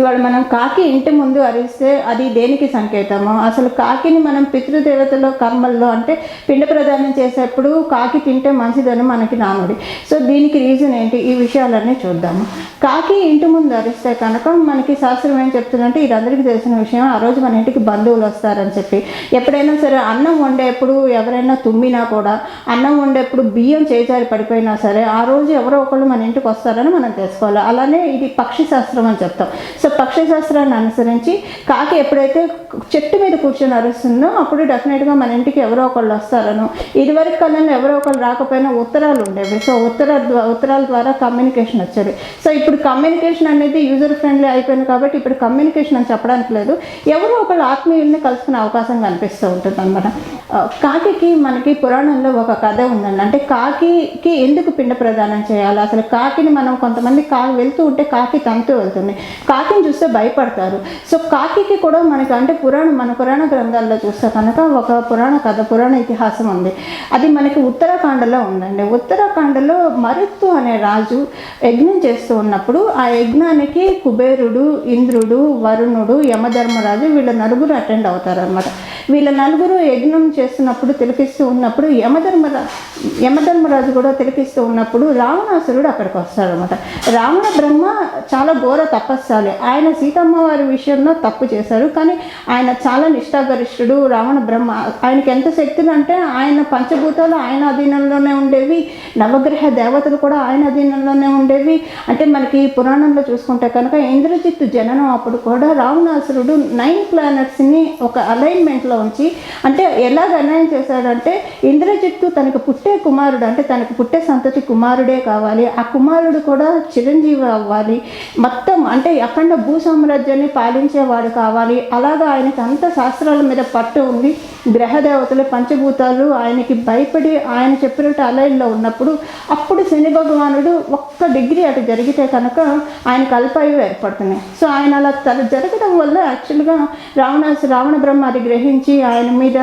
ఇవాళ మనం కాకి ఇంటి ముందు అరిస్తే అది దేనికి సంకేతము? అసలు కాకిని మనం పితృదేవతలో కర్మల్లో అంటే పిండ ప్రదానం చేసేప్పుడు కాకి తింటే మంచిదని మనకి నానుడి. సో దీనికి రీజన్ ఏంటి? ఈ విషయాలన్నీ చూద్దాము. కాకి ఇంటి ముందు అరిస్తే కనుక మనకి శాస్త్రం ఏం చెప్తుందంటే, ఇది అందరికీ తెలిసిన విషయం, ఆ రోజు మన ఇంటికి బంధువులు వస్తారని చెప్పి. ఎప్పుడైనా సరే అన్నం వండేప్పుడు ఎవరైనా తుమ్మినా కూడా, అన్నం వండేప్పుడు బియ్యం చేజారి పడిపోయినా సరే, ఆ రోజు ఎవరో ఒకళ్ళు మన ఇంటికి వస్తారని మనం తెలుసుకోవాలి. అలానే ఇది పక్షి శాస్త్రం అని చెప్తాం. సో పక్షి శాస్త్రాన్ని అనుసరించి కాకి ఎప్పుడైతే చెట్టు మీద కూర్చొని అరుస్తుందో అప్పుడు డెఫినెట్గా మన ఇంటికి ఎవరో ఒకళ్ళు వస్తారను. ఇదివరకు కాలంలో ఎవరో ఒకళ్ళు రాకపోయినా ఉత్తరాలు ఉండేవి. సో ఉత్తరాల ద్వారా కమ్యూనికేషన్ వచ్చేది. సో ఇప్పుడు కమ్యూనికేషన్ అనేది యూజర్ ఫ్రెండ్లీ అయిపోయింది కాబట్టి ఇప్పుడు కమ్యూనికేషన్ అని చెప్పడానికి లేదు, ఎవరో ఒకళ్ళు ఆత్మీయుల్ని కలుసుకునే అవకాశం కనిపిస్తూ ఉంటుంది అనమాట. కాకి మనకి పురాణంలో ఒక కథ ఉందండి. అంటే కాకి ఎందుకు పిండ ప్రదానం చేయాలి? అసలు కాకిని మనం కొంతమంది వెళ్తూ ఉంటే కాకి తనతో వెళ్తుంది, కాకిని చూస్తే భయపడతారు. సో కాకి కూడా మనకి అంటే మన పురాణ గ్రంథాల్లో చూస్తే కనుక ఒక పురాణ ఇతిహాసం ఉంది. అది మనకి ఉత్తరాఖండలో ఉందండి. ఉత్తరాఖండలో మరుత్తు అనే రాజు యజ్ఞం చేస్తూ ఉన్నప్పుడు ఆ యజ్ఞానికి కుబేరుడు, ఇంద్రుడు, వరుణుడు, యమధర్మరాజు వీళ్ళ నలుగురు అటెండ్ అవుతారు అనమాట. వీళ్ళ నలుగురు యజ్ఞం చేస్తున్నప్పుడు తిలకిస్తూ ఉన్నప్పుడు యమధర్మరాజు కూడా తిలకిస్తూ ఉన్నప్పుడు రావణాసురుడు అక్కడికి వస్తాడనమాట. రావణ బ్రహ్మ చాలా ఘోర తపస్సాలి. ఆయన సీతమ్మ వారి విషయంలో తప్పు చేశారు, కానీ ఆయన చాలా నిష్ఠాగరిష్ఠుడు. రావణ బ్రహ్మ ఆయనకి ఎంత శక్తులు అంటే ఆయన పంచభూతాలు ఆయన అధీనంలోనే ఉండేవి, నవగ్రహ దేవతలు కూడా ఆయన అధీనంలోనే ఉండేవి. అంటే మనకి పురాణంలో చూసుకుంటే కనుక ఇంద్రజిత్తు జననం అప్పుడు కూడా రావణాసురుడు 9 ప్లానెట్స్ని ఒక అలైన్మెంట్లో ఉంచి, అంటే ఎలాగ అలైన్ చేశాడంటే ఇంద్రజిత్తు తనకు పుట్టే కుమారుడు అంటే తనకు పుట్టే సంతతి కుమారుడే కావాలి, ఆ కుమారుడు కూడా చిరంజీవి అవ్వాలి, మొత్తం అంటే అఖండ భూ సామ్రాజ్యాన్ని పాలించేవాడు కావాలి. అలాగా ఆయనకి అంత శాస్త్రాల మీద పట్టు ఉంది. గ్రహదేవతలు పంచభూతాలు ఆయనకి భయపడి ఆయన చెప్పినట్టు అలైన్లో ఉన్నప్పుడు అప్పుడు శని భగవానుడు ఒక్క డిగ్రీ అటు జరిగితే కనుక ఆయనకు అల్పాయువు ఏర్పడుతుంది. సో ఆయన అలా జరగడం వల్ల యాక్చువల్గా రావణ బ్రహ్మ అది గ్రహించి ఆయన మీద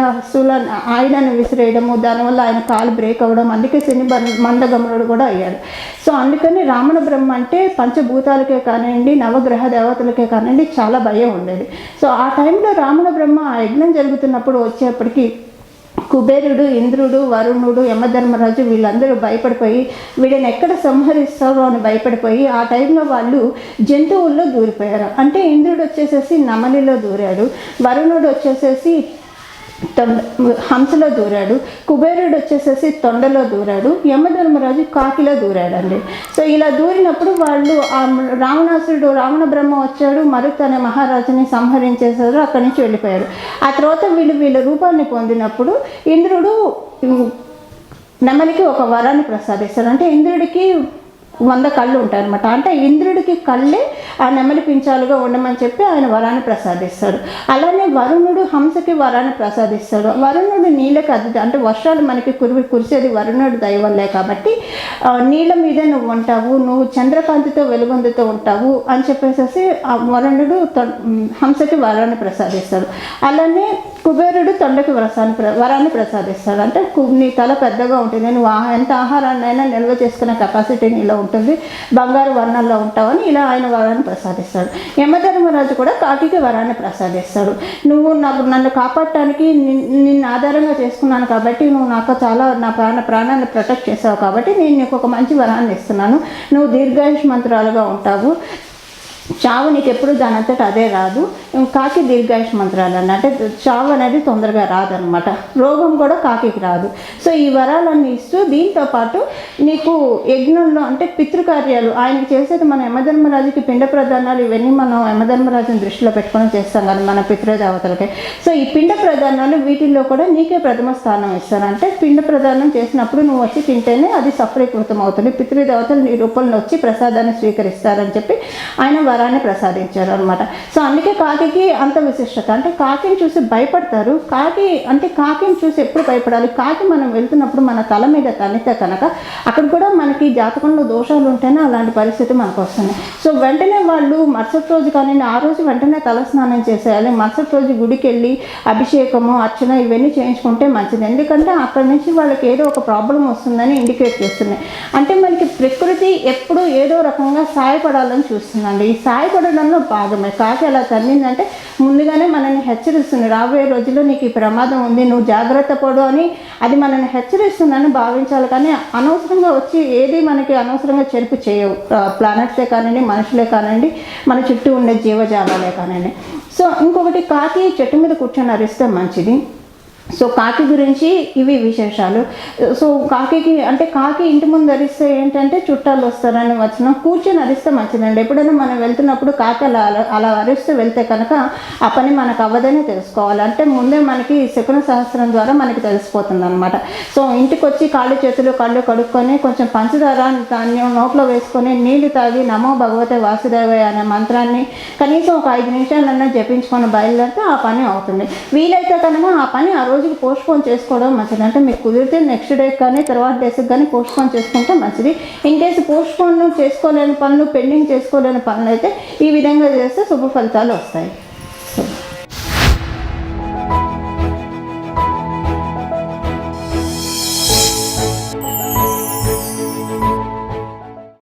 ఆయుధాన్ని విసిరేయడము, దానివల్ల ఆయన కాలు బ్రేక్ అవ్వడం, అందుకే శని మందగమనుడు కూడా అయ్యాడు. సో అందుకని రావణ బ్రహ్మ అంటే పంచభూతాలకే కానివ్వండి, నవగ్రహ దేవతలకే కానివ్వండి చాలా భయం ఉండేది. సో ఆ టైంలో రావణ బ్రహ్మ ఆ యజ్ఞం జరుగుతున్నప్పుడు వచ్చేప్పటికి కుబేరుడు, ఇంద్రుడు, వరుణుడు, యమధర్మరాజు వీళ్ళందరూ భయపడిపోయి వీడిని ఎక్కడ సంహరిస్తారో అని భయపడిపోయి ఆ టైంలో వాళ్ళు జంతువుల్లో దూరిపోయారు. అంటే ఇంద్రుడు వచ్చేసేసి నమలిలో దూరాడు, వరుణుడు వచ్చేసేసి హంసలో దూరాడు, కుబేరుడు వచ్చేసేసి తొండలో దూరాడు, యమధర్మరాజు కాకిలో దూరాడండి. సో ఇలా దూరినప్పుడు వాళ్ళు రావణ బ్రహ్మ వచ్చాడు, మరుత్ అనే మహారాజుని సంహరించేశారు, అక్కడి నుంచి వెళ్ళిపోయారు. ఆ తర్వాత వీళ్ళ రూపాన్ని పొందినప్పుడు ఇంద్రుడు నెమలికి ఒక వరాన్ని ప్రసాదిస్తాడు. అంటే ఇంద్రుడికి 100 కళ్ళు ఉంటాయన్నమాట. అంటే ఇంద్రుడికి కళ్ళే ఆ నెమలి పించాలుగా ఉండమని చెప్పి ఆయన వరాన్ని ప్రసాదిస్తాడు. అలానే వరుణుడు హంసకి వరాన్ని ప్రసాదిస్తాడు. వరుణుడు నీళ్ళకి అంటే వర్షాలు మనకి కురిసేది వరుణుడు దయ వల్లే కాబట్టి నీళ్ళ మీదే నువ్వు ఉంటావు, నువ్వు చంద్రకాంతితో వెలుగొందుతూ ఉంటావు అని చెప్పేసి ఆ వరుణుడు హంసకి వరాన్ని ప్రసాదిస్తాడు. అలానే కుబేరుడు తొండకి వరాన్ని ప్రసాదిస్తాడు. అంటే నీ తల పెద్దగా ఉంటుంది, నువ్వు ఎంత ఆహారాన్ని అయినా నిల్వ చేసుకునే కెపాసిటీ నీలో ఉంటుంది, బంగారు వర్ణంలో ఉంటావని ఇలా ఆయన వరాన్ని ప్రసాదిస్తాడు. యమధర్మరాజు కూడా కాకికి వరాన్ని ప్రసాదిస్తాడు. నువ్వు నన్ను కాపాడటానికి నిన్ను ఆధారంగా చేసుకున్నాను కాబట్టి, నువ్వు నాకు చాలా నా ప్రాణాన్ని ప్రొటెక్ట్ చేసావు కాబట్టి నేను నీకు ఒక మంచి వరాన్ని ఇస్తున్నాను, నువ్వు దీర్ఘాయుష్మంతురాలుగా ఉంటావు, చావు నీకు ఎప్పుడు దానంతట అదే రాదు. కాకి దీర్ఘాయుష్ మంత్రాలు అంటే చావు అనేది తొందరగా రాదనమాట, రోగం కూడా కాకికి రాదు. సో ఈ వరాలన్నీ ఇస్తూ దీంతోపాటు నీకు యజ్ఞంలో అంటే పితృకార్యాలు ఆయనకి చేసేది మన యమధర్మరాజుకి పిండ ప్రదానాలు ఇవన్నీ మనం యమధర్మరాజుని దృష్టిలో పెట్టుకొని చేస్తాం కదా మన పితృదేవతలకి. సో ఈ పిండ ప్రదానాలు వీటిల్లో కూడా నీకే ప్రథమ స్థానం ఇస్తాను. అంటే పిండ ప్రదానం చేసినప్పుడు నువ్వు వచ్చి తింటేనే అది సఫలీకృతం అవుతుంది, పితృదేవతలు నీ రూపంలో వచ్చి ప్రసాదాన్ని స్వీకరిస్తారని చెప్పి ఆయన వరాన్ని ప్రసాదించారు అనమాట. సో అందుకే కాకి అంత విశిష్టత. అంటే కాకిని చూసి భయపడతారు. కాకిని చూసి ఎప్పుడు భయపడాలి? కాకి మనం వెళ్తున్నప్పుడు మన తల మీద తనితే కనుక అక్కడ కూడా మనకి జాతకంలో దోషాలు ఉంటేనే అలాంటి పరిస్థితి మనకు వస్తుంది. సో వెంటనే వాళ్ళు మరుసటి రోజు కానీ ఆ రోజు వెంటనే తలస్నానం చేసేయాలి. మరుసటి రోజు గుడికి వెళ్ళి అభిషేకము, అర్చన ఇవన్నీ చేయించుకుంటే మంచిది. ఎందుకంటే అక్కడి నుంచి వాళ్ళకి ఏదో ఒక ప్రాబ్లం వస్తుందని ఇండికేట్ చేస్తుంది. అంటే మనకి ప్రకృతి ఎప్పుడూ ఏదో రకంగా సహాయపడాలని చూస్తుందండి. ఈ సాయపడడంలో భాగమే. కాకి అలా తన్నిందంటే ముందుగానే మనల్ని హెచ్చరిస్తుంది, రాబోయే రోజుల్లో నీకు ఈ ప్రమాదం ఉంది, నువ్వు జాగ్రత్త పడు అని అది మనల్ని హెచ్చరిస్తుందని భావించాలి. కానీ అనవసరంగా వచ్చి ఏది మనకి అనవసరంగా చెరుపు చేయవు. ప్లానెట్సే కానివ్వండి, మనుషులే కానివ్వండి, మన చుట్టూ ఉండే జీవజాలాలే కానివ్వండి. సో ఇంకొకటి, కాకి చెట్టు మీద కూర్చొని అరిస్తే మంచిది. సో కాకి గురించి ఇవి విశేషాలు. సో కాకి అంటే కాకి ఇంటి ముందు అరిస్తే ఏంటంటే చుట్టాలు వస్తారని వచనం. కూర్చొని అరిస్తే మంచిదండి. ఎప్పుడైనా మనం వెళ్తున్నప్పుడు కాకి అలా అరిస్తే వెళ్తే కనుక ఆ పని మనకు అవ్వదని తెలుసుకోవాలి. అంటే ముందే మనకి శకున సహస్రం ద్వారా మనకి తెలిసిపోతుంది అనమాట. సో ఇంటికి వచ్చి కాళ్ళు చేతులు కళ్ళు కడుక్కొని కొంచెం పంచదార ధాన్యం నోట్లో వేసుకొని నీళ్లు తాగి నమో భగవతే వాసుదేవయ్య అనే మంత్రాన్ని కనీసం ఒక 5 నిమిషాలన్నా జపించుకొని బయలుదేరితే ఆ పని అవుతుంది. వీలైతే కనుక ఆ పని ఆ రోజుకి పోస్ట్పోన్ చేసుకోవడం మంచిది. అంటే మీకు కుదిరితే నెక్స్ట్ డే కానీ తర్వాత డేస్కి కానీ పోస్ట్పోన్ చేసుకుంటే మంచిది. ఇన్ కేసు పోస్ట్పోన్ చేసుకోలేని పనులు, పెండింగ్ చేసుకోలేని పనులు అయితే ఈ విధంగా చేస్తే శుభ ఫలితాలు వస్తాయి.